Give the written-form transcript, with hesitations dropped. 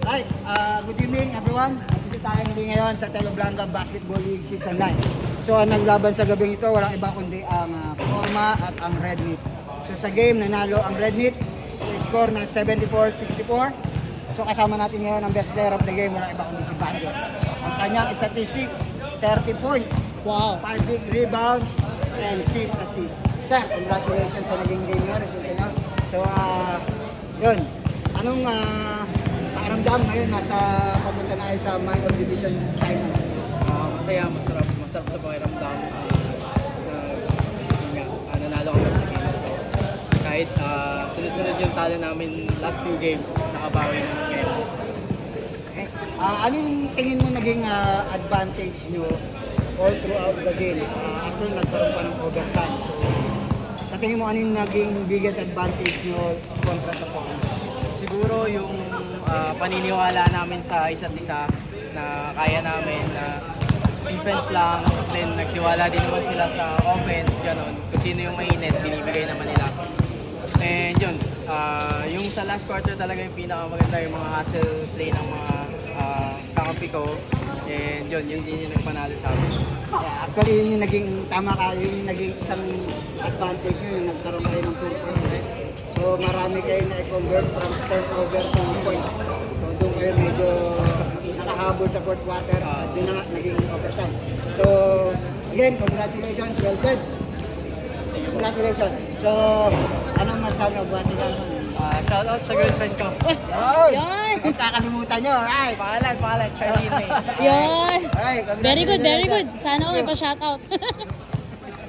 Hi, good evening everyone. Dito tayo muli ngayon sa Telo Blanca Basketball League Season 9. So ang naglaban sa gabing ito, walang iba kundi ang Forma at ang Red Meat. So sa game, nanalo ang Red Meat sa score ng 74-64. So kasama natin ngayon ang best player of the game, walang iba kundi si Banjo. Ang kanyang statistics, 30 points, Wow. 5 big rebounds, and 6 assists. Sir, congratulations sa naging game nyo, resulta nyo. So, yun. Anong pakiramdam ngayon nasa papunta na kayo sa minor division finals? Masaya, masarap sa pakiramdam. Yun nga, nanalo kami sa game na to. Kahit sunod-sunod yung talo namin last few games, nakabawi naman ngayon. Okay. Anong tingin mo naging advantage nyo all throughout the game? Actually, nagkaroon pa ng overtime. So, sa tingin mo, anong naging biggest advantage nyo kontra sa Pong? Siguro yung paniniwala namin sa isa't isa na kaya namin na defense lang, then nagtiwala din naman sila sa offense, gano'n. Kung sino yung mainit, binibigay naman nila. And yun, yung sa last quarter talaga yung pinakamaganda, yung mga hustle play ng mga kakampi ko. And yun din yung nagpanalo sa amin. Actually, yun yung naging tama ka, yun yung naging isang advantage nyo, yung nagkaroon kayo ng turnovers. So marami kayo na i-convert from turnover to points. So doon kayo medyo nakahabol sa fourth quarter at doon na nga naging overtime. So again, congratulations, well said. Congratulations. So anong masasabi mo? Buwati ka naman. Shoutout sa girlfriend ko. Oy! Yan! Huwag kakalimutan nyo, alright? Pangalan, Charlene May. Yan! Alright, Very good, very congratulations. good. Sana all may pa-shoutout.